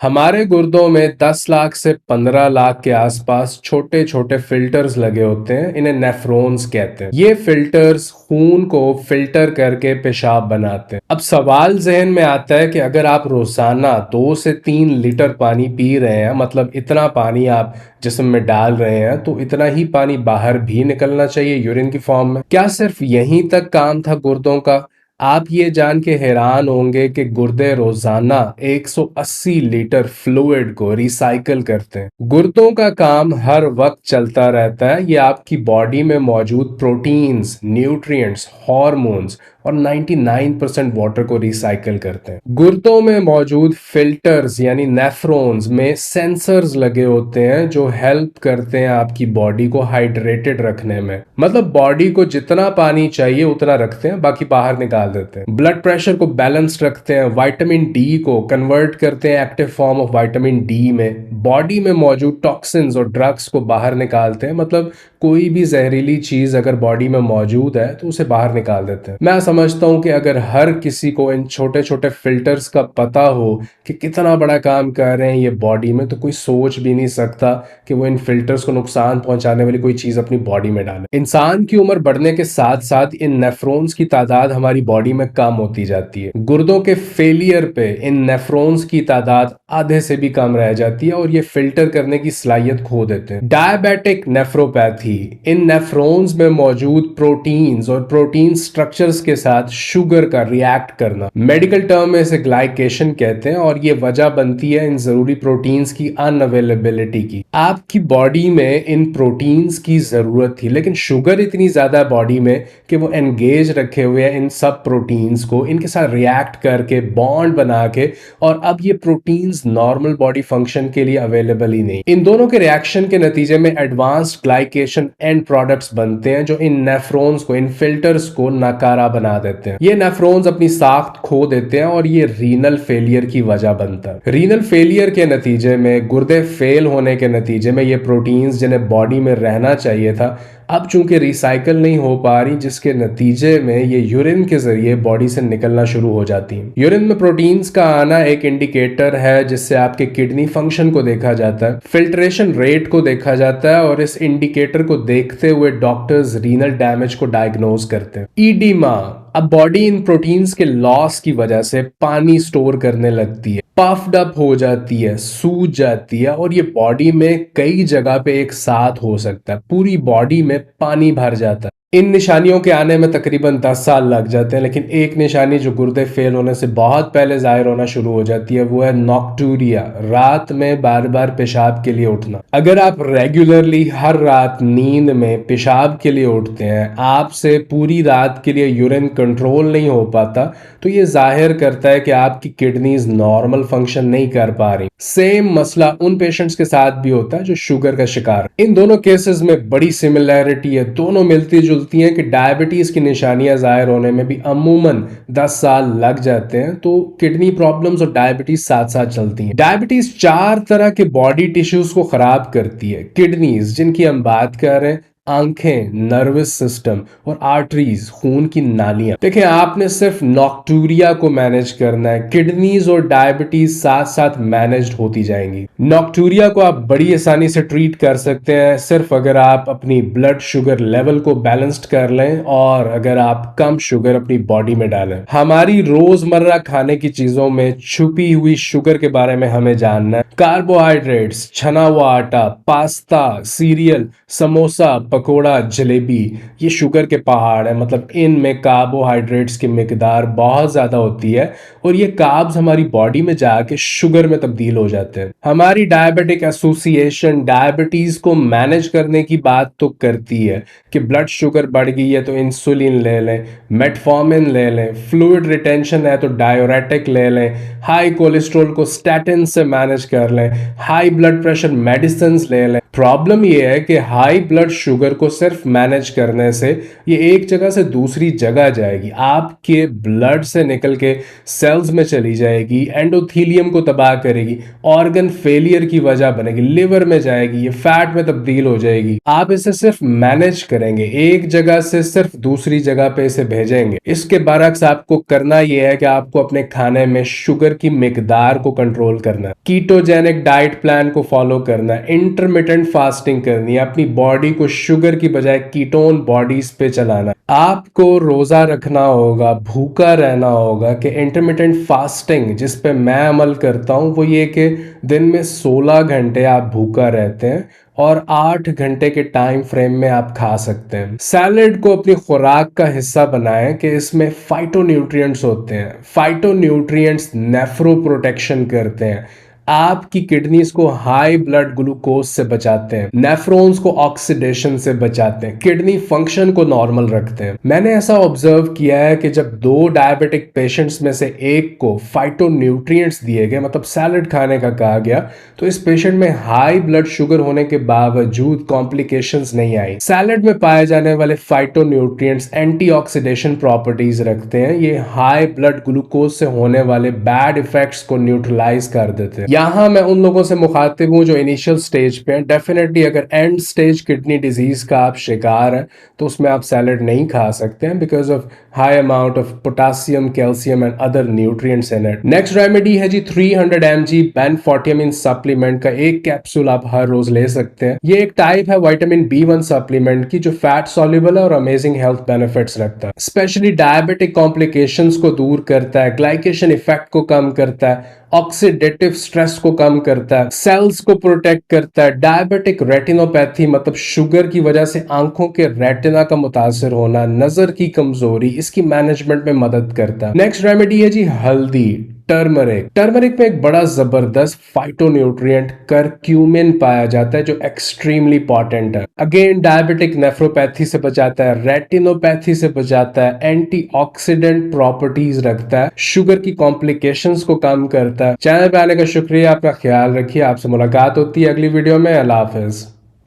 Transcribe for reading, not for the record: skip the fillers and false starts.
हमारे गुर्दों में 10 लाख से 15 लाख के आसपास छोटे छोटे फिल्टर्स लगे होते हैं। इन्हें नेफ्रॉन्स कहते हैं। ये फिल्टर्स खून को फिल्टर करके पेशाब बनाते हैं। अब सवाल जहन में आता है कि अगर आप रोजाना 2 से 3 लीटर पानी पी रहे हैं, मतलब इतना पानी आप जिस्म में डाल रहे हैं, तो इतना ही पानी बाहर भी निकलना चाहिए यूरिन की फॉर्म में। क्या सिर्फ यहीं तक काम था गुर्दों का? आप ये जान के हैरान होंगे कि गुर्दे रोजाना 180 लीटर फ्लूइड को रिसाइकल करते हैं। गुर्दों का काम हर वक्त चलता रहता है। ये आपकी बॉडी में मौजूद प्रोटीन्स, न्यूट्रिएंट्स, हार्मोन्स और 99% वाटर को रिसाइकल करते हैं। गुर्दों में मौजूद फिल्टर्स यानी नेफ्रॉन्स में सेंसर्स लगे होते हैं जो हेल्प करते हैं आपकी बॉडी को हाइड्रेटेड रखने में। मतलब बॉडी को जितना पानी चाहिए उतना रखते हैं, बाकी बाहर निकाल देते हैं। ब्लड प्रेशर को बैलेंस्ड रखते हैं। विटामिन डी को कन्वर्ट करते हैं active form of vitamin D में। बॉडी में मौजूद टॉक्सिन्स और ड्रग्स को बाहर निकालते हैं। मतलब कोई भी जहरीली चीज अगर बॉडी में मौजूद है तो उसे बाहर निकाल देते हैं। मैं समझता हूं कि अगर हर किसी को इन छोटे छोटे फिल्टर्स का पता हो कि कितना बड़ा काम कर रहे हैं ये बॉडी में, तो कोई सोच भी नहीं सकता कि वो इन फिल्टर्स को नुकसान पहुंचाने वाली कोई चीज अपनी बॉडी में डाले। इंसान की उम्र बढ़ने के साथ साथ इन नेफ्रॉन्स की तादाद हमारी बॉडी में कम होती जाती है। गुर्दों के फेलियर पे इन नेफ्रॉन्स की तादाद आधे से भी कम रह जाती है और ये फिल्टर करने की सलाहियत खो देते हैं। डायबिटिक नेफ्रोपैथी, इन नेफ्रॉन्स में मौजूद प्रोटीन्स और प्रोटीन स्ट्रक्चर्स के साथ शुगर का रिएक्ट करना। मेडिकल टर्म में इसे ग्लाइकेशन कहते हैं और ये वजह बनती है इन जरूरी प्रोटीन्स की अनअवेलेबिलिटी की। आपकी बॉडी में इन प्रोटीन्स की जरूरत थी, लेकिन शुगर इतनी ज्यादा है बॉडी में कि वो एंगेज रखे हुए हैं इन सब प्रोटीन्स को, इनके साथ रिएक्ट करके बॉन्ड बना के, और अब ये प्रोटीन्स नॉर्मल बॉडी फंक्शन के लिए अवेलेबल ही नहीं। इन दोनों के रिएक्शन के नतीजे में एडवांस्ड ग्लाइकेशन एंड प्रोडक्ट्स बनते हैं जो इन नेफ्रॉन्स को, इन फिल्टर्स को नाकारा बना देते हैं। ये नेफ्रॉन्स अपनी साख्त खो देते हैं और ये रीनल फेलियर की वजह बनता है। रीनल फेलियर के नतीजे में, गुर्दे फेल होने के नतीजे में, ये प्रोटीन्स जिन्हें बॉडी में रहना चाहिए था अब चूंकि रिसाइकल नहीं हो पा रही, जिसके नतीजे में ये यूरिन के जरिए बॉडी से निकलना शुरू हो जाती है। यूरिन में प्रोटीन्स का आना एक इंडिकेटर है जिससे आपके किडनी फंक्शन को देखा जाता है, फिल्ट्रेशन रेट को देखा जाता है, और इस इंडिकेटर को देखते हुए डॉक्टर्स रीनल डैमेज को डायग्नोज करते हैं। ईडीमा, अब बॉडी इन प्रोटीन्स के लॉस की वजह से पानी स्टोर करने लगती है, पफ्ड अप हो जाती है, सूज जाती है, और ये बॉडी में कई जगह पे एक साथ हो सकता है। पूरी बॉडी में पानी भर जाता है। इन निशानियों के आने में तकरीबन 10 साल लग जाते हैं, लेकिन एक निशानी जो गुर्दे फेल होने से बहुत पहले जाहिर होना शुरू हो जाती है वो है नॉक्टूरिया, रात में बार बार पेशाब के लिए उठना। अगर आप रेगुलरली हर रात नींद में पेशाब के लिए उठते हैं, आपसे पूरी रात के लिए यूरिन कंट्रोल नहीं हो पाता, तो ये जाहिर करता है कि आपकी किडनीज नॉर्मल फंक्शन नहीं कर पा रही। सेम मसला उन पेशेंट्स के साथ भी होता है जो शुगर का शिकार। इन दोनों केसेस में बड़ी सिमिलैरिटी है, दोनों मिलती जुलती हैं कि डायबिटीज की निशानियां जाहिर होने में भी अमूमन 10 साल लग जाते हैं। तो किडनी प्रॉब्लम्स और डायबिटीज साथ साथ चलती हैं। डायबिटीज 4 तरह के बॉडी टिश्यूज को खराब करती है। किडनीज जिनकी हम बात कर रहे हैं, आंखें, नर्वस सिस्टम, और आर्टरीज, खून की नालियां। देखिए, आपने सिर्फ नॉक्टूरिया को मैनेज करना है, किडनीज और डायबिटीज साथ साथ मैनेज्ड होती जाएंगी। नॉक्टूरिया को आप बड़ी आसानी से ट्रीट कर सकते हैं सिर्फ अगर आप अपनी ब्लड शुगर लेवल को बैलेंस्ड कर लें और अगर आप कम शुगर अपनी बॉडी में डालें। हमारी रोजमर्रा खाने की चीजों में छुपी हुई शुगर के बारे में हमें जानना है। कार्बोहाइड्रेट्स, छना हुआ आटा, पास्ता, सीरियल, समोसा, पकोड़ा, जलेबी, ये शुगर के पहाड़ है। मतलब इनमें कार्बोहाइड्रेट्स की मिकदार बहुत ज्यादा होती है और ये कार्ब्स हमारी बॉडी में जाके शुगर में तब्दील हो जाते हैं। हमारी डायबिटिक एसोसिएशन डायबिटीज को मैनेज करने की बात तो करती है कि ब्लड शुगर बढ़ गई है तो इंसुलिन ले लें, मेटफॉर्मिन ले लें, फ्लूइड रिटेंशन है तो डायोरेटिक ले लें, हाई कोलेस्ट्रॉल को स्टैटिन से मैनेज कर लें, हाई ब्लड प्रेशर मेडिसिन ले लें। प्रॉब्लम ये है कि हाई ब्लड शुगर को सिर्फ मैनेज करने से ये एक जगह से दूसरी जगह जाएगी, आपके ब्लड से निकल के सेल्स में चली जाएगी, एंडोथीलियम को तबाह करेगी, ऑर्गन फेलियर की वजह बनेगी, लिवर में जाएगी, ये फैट में तब्दील हो जाएगी। आप इसे सिर्फ मैनेज करेंगे, एक जगह से सिर्फ दूसरी जगह पे इसे भेजेंगे। इसके बरक्स आपको करना यह है कि आपको अपने खाने में शुगर की मिकदार को कंट्रोल करना है, कीटोजेनिक डाइट प्लान को फॉलो करना है, इंटरमिटेंट फास्टिंग करनी है, अपनी बॉडी को शुगर की बजाय कीटोन बॉडीज पे चलाना। आपको रोजा रखना होगा, भूखा रहना होगा। कि इंटरमिटेंट फास्टिंग जिस पे मैं अमल करता हूं वो ये कि दिन में 16 घंटे आप भूखा रहते हैं और 8 घंटे के टाइम फ्रेम में आप खा सकते हैं। सैलेड को अपनी खुराक का हिस्सा बनाएं कि इसमें फाइटोन्यूट्रिएंट्स होते हैं। फाइटोन्यूट्रिएंट्स नेफ्रो प्रोटेक्शन करते हैं, आपकी किडनीज को हाई ब्लड ग्लूकोज से बचाते हैं, नेफ्रॉन्स को ऑक्सीडेशन से बचाते हैं, किडनी फंक्शन को नॉर्मल रखते हैं। मैंने ऐसा ऑब्जर्व किया है कि जब 2 डायबिटिक पेशेंट्स में से एक को फाइटोन्यूट्रिएंट्स दिए गए, मतलब सैलेड खाने का कहा गया, तो इस पेशेंट में हाई ब्लड शुगर होने के बावजूद कॉम्प्लिकेशंस नहीं आई। सैलेड में पाए जाने वाले फाइटोन्यूट्रिएंट्स एंटीऑक्सीडेशन प्रॉपर्टीज रखते हैं, ये हाई ब्लड ग्लूकोज से होने वाले बैड इफेक्ट्स को न्यूट्रलाइज कर देते हैं। यहाँ मैं उन लोगों से मुखातिब हूँ जो इनिशियल स्टेज पे हैं। डेफिनेटली अगर एंड स्टेज किडनी डिजीज का आप शिकार हैं तो उसमें आप सैलेड नहीं खा सकते हैं, because of high amount of potassium, calcium and other nutrients in it. Next remedy है जी 300 mg बेनफोर्टियामिन सप्लीमेंट का एक कैप्सूल आप हर रोज ले सकते हैं। ये एक टाइप है विटामिन B1 सप्लीमेंट की जो फैट सॉल्युबल है और अमेजिंग हेल्थ बेनिफिट्स रखता है। स्पेशली डायबिटिक कॉम्प्लिकेशंस को दूर करता है, ग्लाइकेशन इफेक्ट को कम करता है, ऑक्सीडेटिव स्ट्रेस को कम करता है, सेल्स को प्रोटेक्ट करता है, डायबिटिक रेटिनोपैथी मतलब शुगर की वजह से आंखों के रेटिना का मुतासर होना, नजर की कमजोरी, इसकी मैनेजमेंट में मदद करता है। नेक्स्ट रेमेडी है जी हल्दी, टर्मरिक। टर्मरिक में एक बड़ा जबरदस्त फाइटोन्यूट्रिएंट करक्यूमिन पाया जाता है जो एक्सट्रीमली इंपॉर्टेंट है। अगेन डायबिटिक नेफ्रोपैथी से बचाता है, रेटिनोपैथी से बचाता है, एंटीऑक्सीडेंट प्रॉपर्टीज रखता है, शुगर की कॉम्प्लिकेशंस को कम करता है। चैनल पे आने का शुक्रिया, अपना ख्याल रखिए। आपसे मुलाकात होती है अगली वीडियो में। अल्लाह हाफिज।